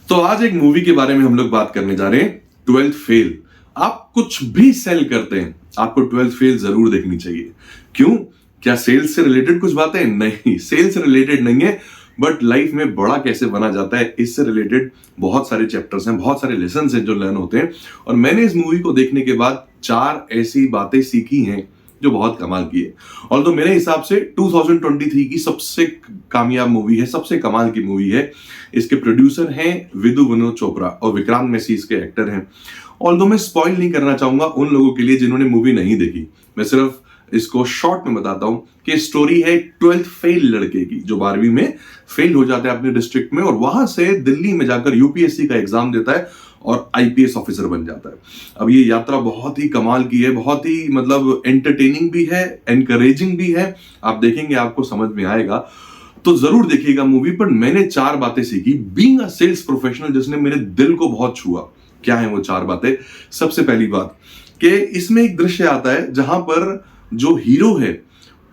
तो आज एक मूवी के बारे में हम लोग बात करने जा रहे हैं, ट्वेल्थ फेल। आप कुछ भी सेल करते हैं, आपको ट्वेल्थ फेल जरूर देखनी चाहिए। क्यों? क्या सेल्स से रिलेटेड कुछ बातें? नहीं, सेल्स से रिलेटेड नहीं है, बट लाइफ में बड़ा कैसे बना जाता है इससे रिलेटेड बहुत सारे चैप्टर्स हैं, बहुत सारे लेसन हैं जो लर्न होते हैं। और मैंने इस मूवी को देखने के बाद 4 ऐसी बातें सीखी हैं जो बहुत कमाल की है। और तो मेरे हिसाब से 2023 की सबसे कामयाब मूवी है, सबसे कमाल की मूवी है। इसके प्रोड्यूसर हैं विदु विनोद चोपड़ा और विक्रांत मैसी इसके एक्टर हैं। और मैं स्पॉइल नहीं करना चाहूंगा उन लोगों के लिए जिन्होंने मूवी नहीं देखी। मैं सिर्फ इसको शॉर्ट में बताता हूं कि स्टोरी है 12th फेल लड़के की जो 12वीं में फेल हो जाता है अपने डिस्ट्रिक्ट में और वहां से दिल्ली में जाकर यूपीएससी का एग्जाम देता है और आईपीएस ऑफिसर बन जाता है। अब ये यात्रा बहुत ही कमाल की है, बहुत ही मतलब एंटरटेनिंग भी है, एनकरेजिंग भी है। आप देखेंगे आपको समझ में आएगा, तो जरूर देखिएगा मूवी। पर मैंने 4 बातें सीखी बीइंग अ सेल्स प्रोफेशनल जिसने मेरे दिल को बहुत छुआ। क्या है वो 4 बातें? सबसे पहली बात कि इसमें एक दृश्य आता है जहां पर जो हीरो है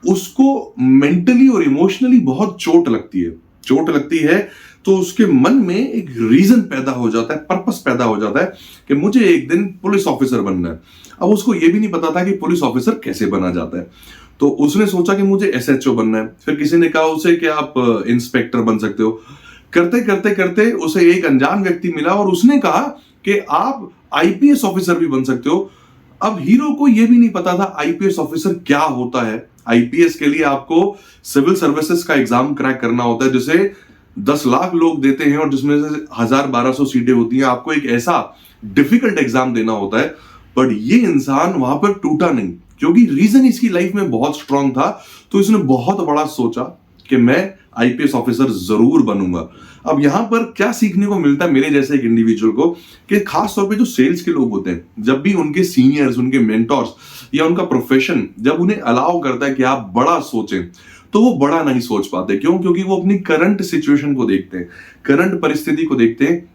उसको मेंटली और इमोशनली बहुत चोट लगती है। तो उसके मन में एक रीजन पैदा हो जाता है, पर्पस पैदा हो जाता है कि मुझे एक दिन पुलिस ऑफिसर बनना है। अब उसको यह भी नहीं पता था कि पुलिस ऑफिसर कैसे बना जाता है, तो उसने सोचा कि मुझे एसएचओ बनना है। फिर किसी ने कहा उसे कि आप इंस्पेक्टर बन सकते हो। करते करते करते उसे एक अनजान व्यक्ति मिला और उसने कहा कि आप आईपीएस ऑफिसर भी बन सकते हो। अब हीरो को यह भी नहीं पता था आईपीएस ऑफिसर क्या होता है। आईपीएस के लिए आपको सिविल सर्विसेज का एग्जाम क्रैक करना होता है जिसे 10 लाख लोग देते हैं और जिसमें से 1000-1200 सीटें होती हैं। आपको एक ऐसा डिफिकल्ट एग्जाम देना होता है। बट ये इंसान वहां पर टूटा नहीं क्योंकि रीजन इसकी लाइफ में बहुत स्ट्रांग था। तो इसने बहुत बड़ा सोचा कि मैं आईपीएस ऑफिसर जरूर बनूंगा। अब यहां पर क्या सीखने को मिलता है मेरे जैसे एक इंडिविजुअल को कि खास तौर पे जो सेल्स के लोग होते हैं, जब भी उनके सीनियर्स, उनके मेंटोर्स या उनका प्रोफेशन जब उन्हें अलाउ करता है कि आप बड़ा सोचें, तो वो बड़ा नहीं सोच पाते। क्यों? क्योंकि वो अपनी करंट सिचुएशन को देखते हैं, करंट परिस्थिति को देखते हैं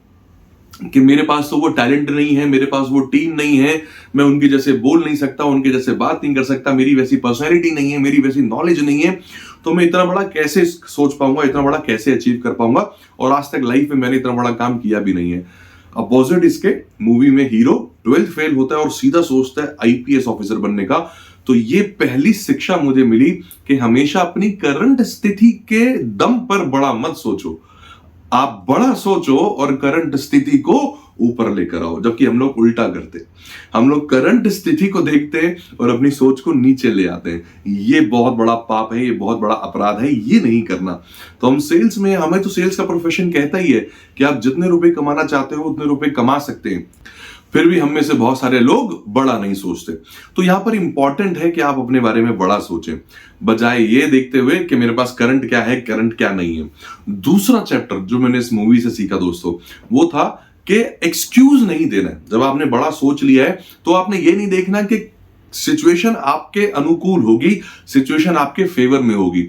कि मेरे पास तो वो टैलेंट नहीं है, मेरे पास वो टीम नहीं है, मैं उनके जैसे बोल नहीं सकता, उनके जैसे बात नहीं कर सकता, मेरी वैसी पर्सनैलिटी नहीं है, मेरी वैसी नॉलेज नहीं है, तो मैं इतना बड़ा कैसे सोच पाऊंगा, इतना बड़ा कैसे अचीव कर पाऊंगा। और आज तक लाइफ में मैंने इतना बड़ा काम किया भी नहीं है। अपोजिट इसके मूवी में हीरो 12th फेल होता है और सीधा सोचता है आईपीएस ऑफिसर बनने का। तो ये पहली शिक्षा मुझे मिली कि हमेशा अपनी करंट स्थिति के दम पर बड़ा मत सोचो। आप बड़ा सोचो और करंट स्थिति को ऊपर लेकर आओ। जबकि हम लोग उल्टा करते, हम लोग करंट स्थिति को देखते हैं और अपनी सोच को नीचे ले आते हैं। ये बहुत बड़ा पाप है, ये बहुत बड़ा अपराध है, ये नहीं करना। तो हम सेल्स में, हमें तो सेल्स का प्रोफेशन कहता ही है कि आप जितने रुपए कमाना चाहते हो उतने रुपए कमा सकते हैं। फिर भी हम में से बहुत सारे लोग बड़ा नहीं सोचते। तो यहां पर इंपॉर्टेंट है कि आप अपने बारे में बड़ा सोचें, बजाय ये देखते हुए कि मेरे पास करंट क्या है, करंट क्या नहीं है। दूसरा चैप्टर जो मैंने इस मूवी से सीखा दोस्तों, वो था कि एक्सक्यूज नहीं देना है। जब आपने बड़ा सोच लिया है तो आपने ये नहीं देखना कि सिचुएशन आपके अनुकूल होगी, सिचुएशन आपके फेवर में होगी।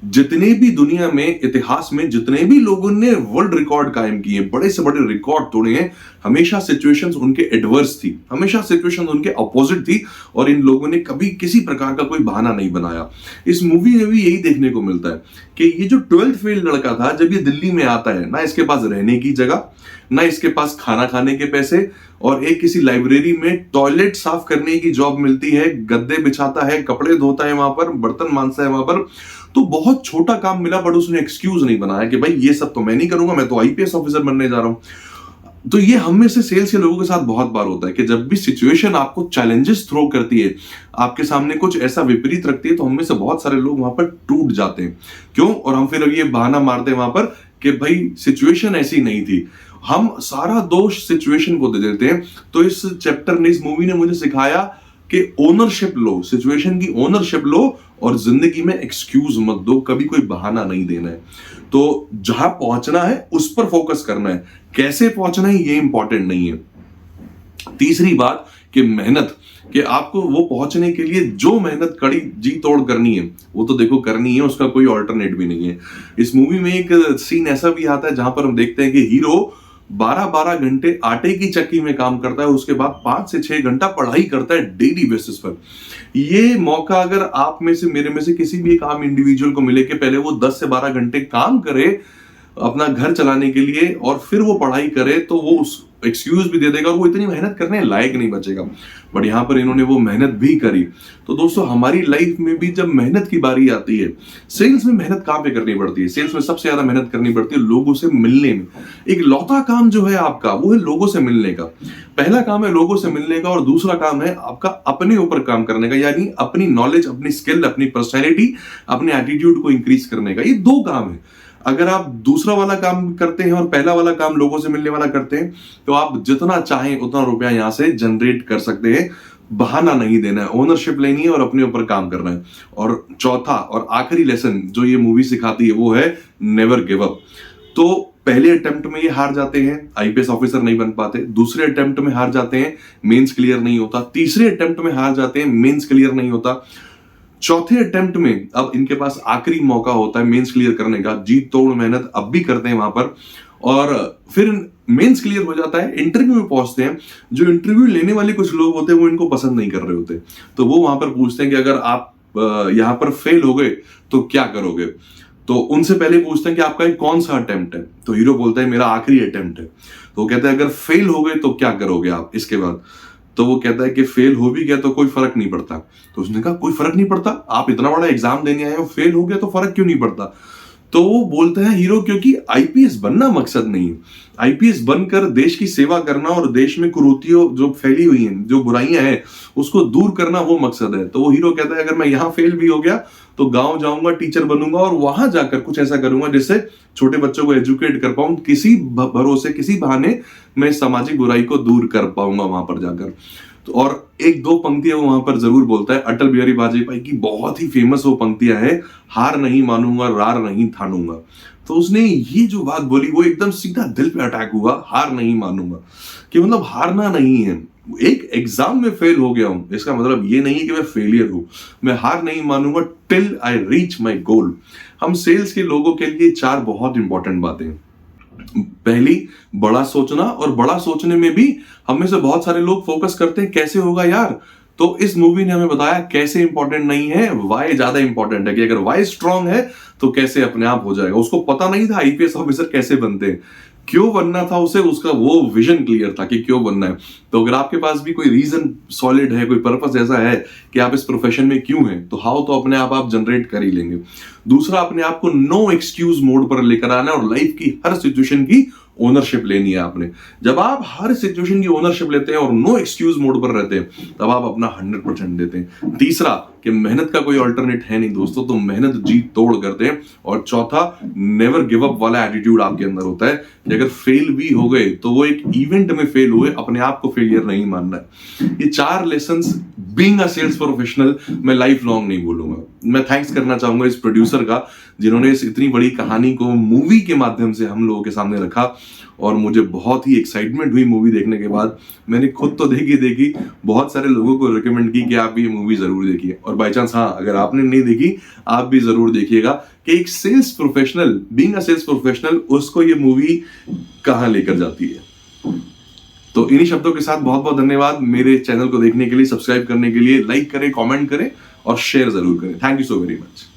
जितने भी दुनिया में, इतिहास में जितने भी लोगों ने वर्ल्ड रिकॉर्ड कायम किए, बड़े से बड़े रिकॉर्ड तोड़े हैं, हमेशा सिचुएशंस उनके एडवर्स थी, हमेशा सिचुएशंस उनके अपोजिट थी और इन लोगों ने कभी किसी प्रकार का कोई बहाना नहीं बनाया। इस मूवी में भी यही देखने को मिलता है कि ये जो 12th फेल लड़का था, जब ये दिल्ली में आता है, ना इसके पास रहने की जगह, ना इसके पास खाना खाने के पैसे, और एक किसी लाइब्रेरी में टॉयलेट साफ करने की जॉब मिलती है, गद्दे बिछाता है, कपड़े धोता है वहां पर, बर्तन मांजता है वहां पर। तो बहुत छोटा काम मिला बट उसने एक्सक्यूज नहीं बनाया कि भाई ये सब तो मैं नहीं करूंगा, मैं तो आईपीएस ऑफिसर बनने जा रहा हूं। तो ये हम में से सेल्स के लोगों के साथ बहुत बार होता है कि जब भी सिचुएशन आपको चैलेंजेस थ्रो करती है, आपके सामने कुछ ऐसा विपरीत रखती है, तो हम में से बहुत सारे लोग वहां पर टूट जाते हैं। क्यों? और हम फिर ये बहाना मारते हैं वहां पर कि भाई सिचुएशन ऐसी नहीं थी, हम सारा दोष सिचुएशन को दे देते हैं। तो इस चैप्टर ने, इस मूवी ने मुझे सिखाया कि ओनरशिप लो, सिचुएशन की ओनरशिप लो और जिंदगी में एक्सक्यूज मत दो, कभी कोई बहाना नहीं देना है। तो जहां पहुंचना है उस पर फोकस करना है, कैसे पहुंचना है ये इंपॉर्टेंट नहीं है। तीसरी बात कि मेहनत, कि आपको वो पहुंचने के लिए जो मेहनत कड़ी जी तोड़ करनी है वो तो देखो करनी है, उसका कोई ऑल्टरनेट भी नहीं है। इस मूवी में एक सीन ऐसा भी आता है जहां पर हम देखते हैं कि हीरो 12-12 घंटे आटे की चक्की में काम करता है, उसके बाद 5 से 6 घंटा पढ़ाई करता है डेली बेसिस पर। ये मौका अगर आप में से, मेरे में से किसी भी एक आम इंडिविजुअल को मिले कि पहले वो 10 से 12 घंटे काम करे अपना घर चलाने के लिए और फिर वो पढ़ाई करे तो वो उस एक्सक्यूज भी दे देगा और वो इतनी मेहनत करने लायक नहीं बचेगा। बट यहाँ पर इन्होंने वो मेहनत भी करी। तो दोस्तों हमारी लाइफ में भी जब मेहनत की बारी आती है, सेल्स में मेहनत कहाँ पे करनी पड़ती है? सेल्स में सबसे ज्यादा मेहनत करनी पड़ती है लोगों से मिलने में। एक लौता काम जो है आपका वो है लोगों से मिलने का। पहला काम है लोगों से मिलने का और दूसरा काम है आपका अपने ऊपर काम करने का, यानी अपनी नॉलेज, अपनी स्किल, अपनी पर्सनैलिटी, अपने एटीट्यूड को इंक्रीज करने का। ये दो काम है। अगर आप दूसरा वाला काम करते हैं और पहला वाला काम लोगों से मिलने वाला करते हैं तो आप जितना चाहें उतना रुपया यहां से जनरेट कर सकते हैं। बहाना नहीं देना है, ओनरशिप लेनी है और अपने ऊपर काम करना है। और चौथा और आखिरी लेसन जो ये मूवी सिखाती है वो है नेवर गिव अप। तो पहले अटेम्प्ट में ये हार जाते हैं, आईपीएस ऑफिसर नहीं बन पाते। दूसरे अटेम्प्ट में हार जाते हैं, मेंस क्लियर नहीं होता। तीसरे अटेम्प्ट में हार जाते हैं, मेंस क्लियर नहीं होता। चौथे अटेम्प्ट में अब इनके पास आखिरी मौका होता है मेंस क्लियर करने का। जीत तोड़ मेहनत अब भी करते हैं वहां पर और फिर मेंस क्लियर हो जाता है। इंटरव्यू में पहुंचते हैं। जो इंटरव्यू लेने वाले कुछ लोग होते हैं वो इनको पसंद नहीं कर रहे होते, तो वो वहां पर पूछते हैं कि अगर आप यहां पर फेल हो गए तो क्या करोगे? तो उनसे पहले पूछते हैं कि आपका कौन सा अटेम्प्ट है? तो हीरो बोलता है मेरा आखिरी अटेम्प्ट है। तो वो कहता है अगर फेल हो गए तो क्या करोगे आप इसके बाद? तो वो कहता है कि फेल हो भी गया तो कोई फर्क नहीं पड़ता। तो उसने कहा कोई फर्क नहीं पड़ता? आप इतना बड़ा एग्जाम देने आए हो, फेल हो गया तो फर्क क्यों नहीं पड़ता? तो वो बोलता है हीरो क्योंकि आईपीएस बनना मकसद नहीं है। आईपीएस बनकर देश की सेवा करना और देश में कुरीतियों जो फैली हुई हैं, जो बुराइयां हैं, उसको दूर करना वो मकसद है। तो वो हीरो कहता है अगर मैं यहाँ फेल भी हो गया तो गांव जाऊंगा, टीचर बनूंगा और वहां जाकर कुछ ऐसा करूंगा जिससे छोटे बच्चों को एजुकेट कर पाऊं, किसी भरोसे, किसी बहाने मैं सामाजिक बुराई को दूर कर पाऊंगा वहां पर जाकर। तो और एक दो पंक्तियां वो वहां पर जरूर बोलता है। अटल बिहारी वाजपेयी की बहुत ही फेमस वो पंक्तियां हैं, हार नहीं मानूंगा, रार नहीं ठानूंगा। तो उसने ये जो बात बोली वो एकदम सीधा दिल पे अटैक हुआ, हार नहीं मानूंगा, कि मतलब हारना नहीं है। एक एग्जाम में फेल हो गया हूं इसका मतलब ये नहीं है कि मैं फेलियर हूं। मैं हार नहीं मानूंगा टिल आई रीच माई गोल। हम सेल्स के लोगों के लिए चार बहुत इंपॉर्टेंट बातें। पहली, बड़ा सोचना। और बड़ा सोचने में भी हम में से बहुत सारे लोग फोकस करते हैं कैसे होगा यार। तो इस मूवी ने हमें बताया कैसे इंपॉर्टेंट नहीं है, वाई ज्यादा इंपॉर्टेंट है। कि अगर वाई स्ट्रांग है तो कैसे अपने आप हो जाएगा। उसको पता नहीं था आईपीएस ऑफिसर कैसे बनते हैं, क्यों बनना था उसे, उसका वो विजन क्लियर था कि क्यों बनना है। तो अगर आपके पास भी कोई रीजन सॉलिड है, कोई पर्पस ऐसा है कि आप इस प्रोफेशन में क्यों हैं, तो हाउ तो अपने आप जनरेट कर ही लेंगे। दूसरा, अपने आप को नो एक्सक्यूज मोड पर लेकर आना है और लाइफ की हर सिचुएशन की ओनरशिप लेनी है आपने। जब आप हर सिचुएशन की ओनरशिप लेते हैं और नो एक्सक्यूज मोड पर रहते हैं तब आप अपना 100% देते हैं। तीसरा, कि मेहनत का कोई अल्टरनेट है नहीं दोस्तों, तो मेहनत जीत तोड़ करते हैं। और चौथा, नेवर गिव अप वाला एटीट्यूड आपके अंदर होता है कि अगर फेल भी हो गए तो वो एक इवेंट में फेल हुए, अपने आप को फेलियर नहीं मानना है। ये चार lessons being a sales professional मैं लाइफ लॉन्ग नहीं भूलूंगा। मैं थैंक्स करना चाहूंगा इस प्रोड्यूसर का जिन्होंने इस इतनी बड़ी कहानी को मूवी के माध्यम से हम लोगों के सामने रखा। और मुझे बहुत ही एक्साइटमेंट हुई मूवी देखने के बाद। मैंने खुद तो देखी, बहुत सारे लोगों को रिकमेंड की कि आप भी ये मूवी जरूर देखिए। और बाय चांस हाँ, अगर आपने नहीं देखी आप भी जरूर देखिएगा कि एक sales professional, being a sales professional, उसको ये मूवी कहां लेकर जाती है। तो इन्हीं शब्दों के साथ बहुत बहुत धन्यवाद मेरे चैनल को देखने के लिए, सब्सक्राइब करने के लिए। लाइक करें, कमेंट करें और शेयर जरूर करें। Thank you so very much.